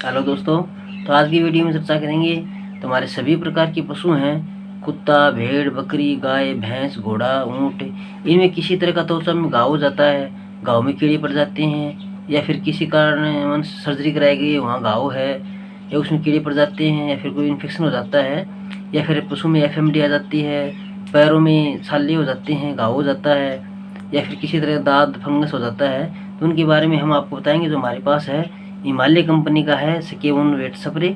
Hello दोस्तों। तो आज की वीडियो में चर्चा करेंगे। तो हमारे सभी प्रकार के पशु हैं, कुत्ता, भेड़, बकरी, गाय, भैंस, घोड़ा, ऊँट। इनमें किसी तरह का त्वचा में घाव हो जाता है, घाव में कीड़े पड़ जाते हैं, या फिर किसी कारण सर्जरी कराई गई है, वहाँ घाव है, या उसमें कीड़े पड़ जाते हैं, या फिर कोई इन्फेक्शन हो जाता है, या फिर पशु में एफएमडी आ जाती है, पैरों में छाले हो जाते हैं, घाव हो जाता है, या फिर किसी तरह दाद फंगस हो जाता है। तो उनके बारे में हम आपको बताएंगे। जो हमारे पास है, हिमालय कंपनी का है सकेवन वेट स्प्रे,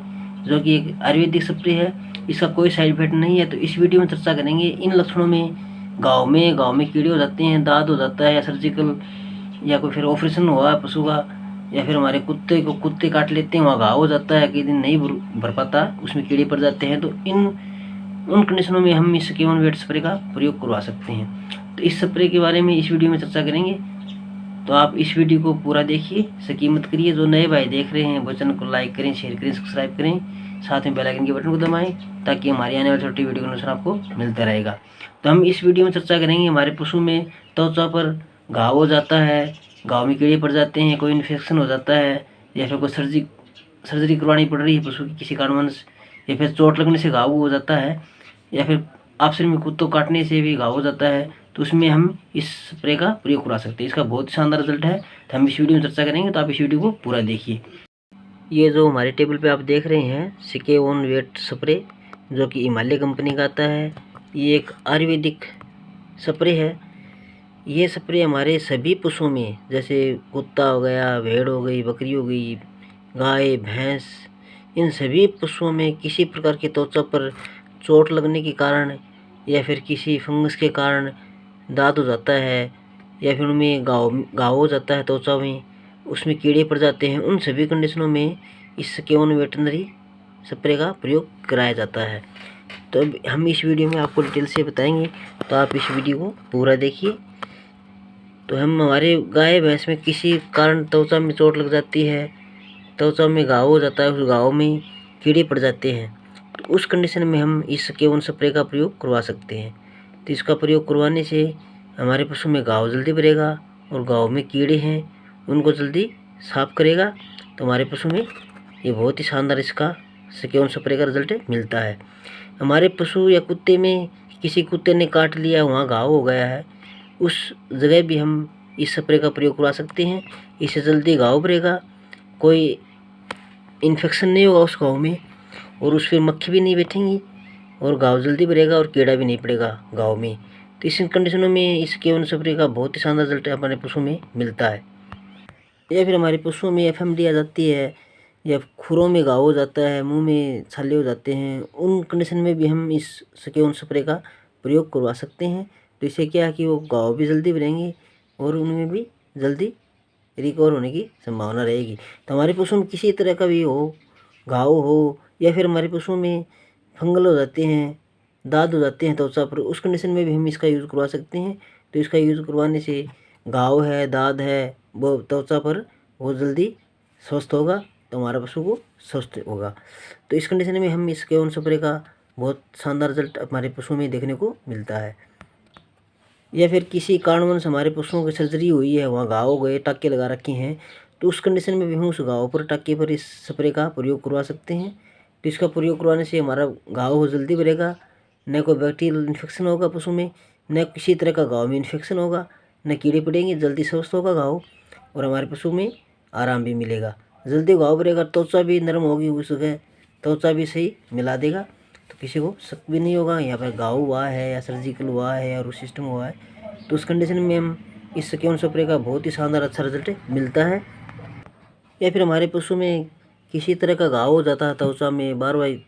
जो कि एक आयुर्वेदिक स्प्रे है। इसका कोई साइड इफेक्ट नहीं है। तो इस वीडियो में चर्चा करेंगे इन लक्षणों में। गाँव में कीड़े हो जाते हैं, दाद हो जाता है, या सर्जिकल या कोई फिर ऑपरेशन हुआ है पशु का, या फिर हमारे कुत्ते काट लेते हैं, वहाँ घाव हो जाता है, कई दिन नहीं भर पाता, उसमें कीड़े पड़ जाते हैं। तो उन कंडीशनों में हम इस सकेवन वेट स्प्रे का प्रयोग करवा सकते हैं। तो इस स्प्रे के बारे में इस वीडियो में चर्चा करेंगे। तो आप इस वीडियो को पूरा देखिए, स्किप मत करिए। जो नए भाई देख रहे हैं वो चैनल को लाइक करें, शेयर करें, सब्सक्राइब करें, साथ में बेल आइकन के बटन को दबाएं, ताकि हमारी आने वाली छोटी वीडियो का नोटिफिकेशन आपको मिलता रहेगा। तो हम इस वीडियो में चर्चा करेंगे हमारे पशु में त्वचा पर घाव हो जाता है, घाव में कीड़े पड़ जाते हैं, कोई इन्फेक्शन हो जाता है, या फिर कोई सर्जरी करवानी पड़ रही है पशु की किसी कारणवश, या फिर चोट लगने से घाव हो जाता है, या फिर आपसे में कुत्तों काटने से भी घाव हो जाता है। तो उसमें हम इस स्प्रे का प्रयोग करा सकते हैं। इसका बहुत ही शानदार रिजल्ट है। तो हम इस वीडियो में चर्चा करेंगे, तो आप इस वीडियो को पूरा देखिए। ये जो हमारे टेबल पे आप देख रहे हैं सकेवन वेट स्प्रे, जो कि हिमालय कंपनी का आता है, ये एक आयुर्वेदिक स्प्रे है। ये स्प्रे हमारे सभी पशुओं में, जैसे कुत्ता हो गया, भेड़ हो गई, बकरी हो गई, गाय, भैंस, इन सभी पशुओं में किसी प्रकार की त्वचा पर चोट लगने के कारण, या फिर किसी फंगस के कारण दाद हो जाता है, या फिर उनमें घाव हो जाता है त्वचा में, उसमें कीड़े पड़ जाते हैं, उन सभी कंडीशनों में इस सकेवन वेटनरी स्प्रे का प्रयोग कराया जाता है। तो अब हम इस वीडियो में आपको डिटेल से बताएंगे, तो आप इस वीडियो को पूरा देखिए। तो हम हमारे गाय भैंस में किसी कारण त्वचा में चोट लग जाती है, त्वचा में घाव हो जाता है, उस घाव में कीड़े पड़ जाते हैं, तो उस कंडीशन में हम इस सकेवन स्प्रे का प्रयोग करवा सकते हैं। तो इसका प्रयोग करवाने से हमारे पशु में घाव जल्दी भरेगा, और घाव में कीड़े हैं उनको जल्दी साफ करेगा। तो हमारे पशु में ये बहुत ही शानदार इसका सकेवन स्प्रे का रिजल्ट मिलता है। हमारे पशु या कुत्ते में किसी कुत्ते ने काट लिया, वहाँ घाव हो गया है, उस जगह भी हम इस स्प्रे का प्रयोग करवा सकते हैं। इससे जल्दी घाव भरेगा, कोई इन्फेक्शन नहीं होगा उस घाव में, और उस पर मक्खी भी नहीं बैठेंगी, और घाव जल्दी भरेगा, और कीड़ा भी नहीं पड़ेगा घाव में। तो इस कंडीशनों में इस सकेवन स्प्रे का बहुत ही शानदार रिजल्ट हमारे पशु में मिलता है। या फिर हमारे पशुओं में एफएमडी आ जाती है, या खुरों में घाव हो जाता है, मुंह में छाले हो जाते हैं, उन कंडीशन में भी हम इस सकेवन स्प्रे का प्रयोग करवा सकते हैं। तो इससे क्या है कि वो घाव भी जल्दी भरेंगे, और उनमें भी जल्दी रिकवर होने की संभावना रहेगी। तो हमारे पशु में किसी तरह का भी हो, घाव हो, या फिर हमारे पशुओं में फंगल हो जाते हैं, दाद हो जाते हैं त्वचा पर, उस कंडीशन में भी हम इसका यूज़ करवा सकते हैं। तो इसका यूज़ करवाने से घाव है, दाद है, वो त्वचा पर बहुत जल्दी स्वस्थ होगा, तो हमारा पशु को स्वस्थ होगा। तो इस कंडीशन में हम इस सकेवन स्प्रे का बहुत शानदार रिजल्ट हमारे पशु में देखने को मिलता है। या फिर किसी कारणवश हमारे पशुओं की सर्जरी हुई है, वहाँ घाव हो गए, टाँके लगा रखे हैं, तो उस कंडीशन में भी हम उस घाव पर, टाँके पर इस स्प्रे का प्रयोग करवा सकते हैं। तो इसका प्रयोग करवाने से हमारा घाव हो जल्दी भरेगा, न कोई बैक्टीरियल इन्फेक्शन होगा पशु में, न किसी तरह का घाव में इन्फेक्शन होगा, न कीड़े पड़ेंगे, जल्दी स्वस्थ होगा घाव, और हमारे पशु में आराम भी मिलेगा। जल्दी घाव भरेगा, त्वचा भी नरम होगी, उस जगह त्वचा भी सही मिला देगा, तो किसी को शक भी नहीं होगा यहाँ पर घाव हुआ है, या सर्जिकल हुआ है, या रूट सिस्टम हुआ है। तो उस कंडीशन में हम इस सकेवन स्प्रे का बहुत ही शानदार अच्छा रिजल्ट मिलता है। या फिर हमारे पशु में किसी तरह का घाव हो जाता है त्वचा में, बार बार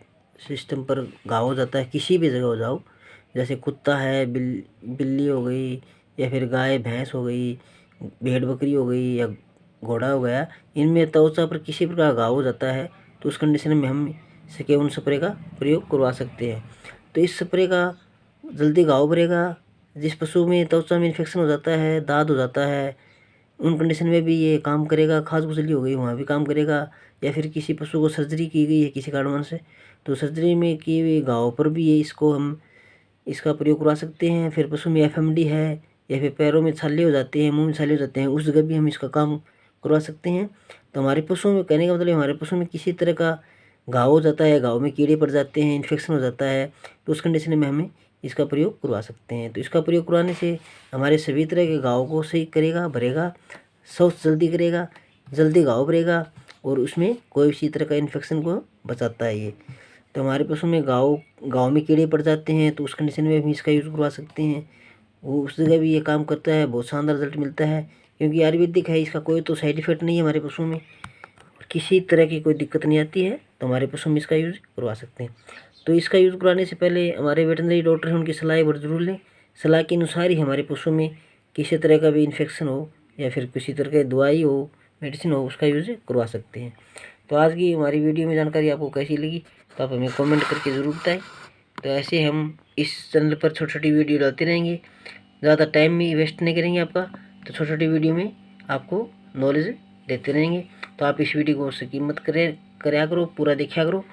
सिस्टम पर घाव हो जाता है, किसी भी जगह हो जाओ, जैसे कुत्ता है, बिल्ली हो गई, या फिर गाय भैंस हो गई, भेड़ बकरी हो गई, या घोड़ा हो गया, इनमें त्वचा पर किसी प्रकार का घाव हो जाता है, तो उस कंडीशन में हम सकेवन स्प्रे का प्रयोग करवा सकते हैं। तो इस स्प्रे का जल्दी घाव भरेगा। जिस पशु में त्वचा में इन्फेक्शन हो जाता है, दाद हो जाता है, उन कंडीशन में भी ये काम करेगा। खाज खुजली हो गई, वहाँ भी काम करेगा। या फिर किसी पशु को सर्जरी की गई है किसी कारणवश से, तो सर्जरी में किए हुए घाव पर भी ये इसको हम इसका प्रयोग करवा सकते हैं। फिर पशु में एफएमडी है, या फिर पैरों में छाले हो जाते हैं, मुंह में छाले हो जाते हैं, उस जगह भी हम इसका काम करवा सकते हैं। तो हमारे पशुओं में, कहने का मतलब हमारे पशुओं में किसी तरह का घाव हो जाता है, घाव में कीड़े पड़ जाते हैं, इन्फेक्शन हो जाता है, तो उस कंडीशन में हमें इसका प्रयोग करवा सकते हैं। तो इसका प्रयोग करवाने से हमारे सभी तरह के घाव को सही करेगा, भरेगा, स्वस्थ जल्दी करेगा, जल्दी घाव भरेगा और उसमें कोई भी तरह का इन्फेक्शन को बचाता है ये। तो हमारे पशु में गाँव में कीड़े पड़ जाते हैं तो उस कंडीशन में भी इसका यूज़ करवा सकते हैं, वो उस जगह भी ये काम करता है, बहुत शानदार रिजल्ट मिलता है। क्योंकि आयुर्वेदिक है, इसका कोई तो साइड इफेक्ट नहीं है हमारे पशुओं में, किसी तरह की कोई दिक्कत नहीं आती है, तो हमारे पशु में इसका यूज़ करवा सकते हैं। तो इसका यूज़ करवाने से पहले हमारे वेटनरी डॉक्टर हैं, उनकी सलाह बहुत ज़रूर लें। सलाह के अनुसार ही हमारे पशु में किसी तरह का भी इन्फेक्शन हो या फिर किसी तरह की दवाई हो, मेडिसिन हो, उसका यूज़ करवा सकते हैं। तो आज की हमारी वीडियो में जानकारी आपको कैसी लगी तो आप हमें कमेंट करके ज़रूर बताएं। तो ऐसे हम इस चैनल पर छोटी छोटी वीडियो डालते रहेंगे, ज़्यादा टाइम भी वेस्ट नहीं करेंगे आपका, तो छोटी छोटी वीडियो में आपको नॉलेज देते रहेंगे। तो आप इस वीडियो को स्किप मत कराया करो, पूरा देखा करो।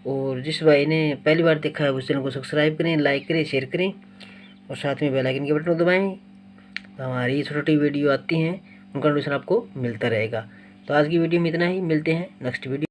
और जिस भाई ने पहली बार देखा है उस चैनल को सब्सक्राइब करें, लाइक करें, शेयर करें और साथ में बेल आइकन के बटन को दबाएं। तो हमारी छोटी छोटी वीडियो आती हैं, उनका नोटिफिकेशन आपको मिलता रहेगा। तो आज की वीडियो में इतना ही, मिलते हैं नेक्स्ट वीडियो।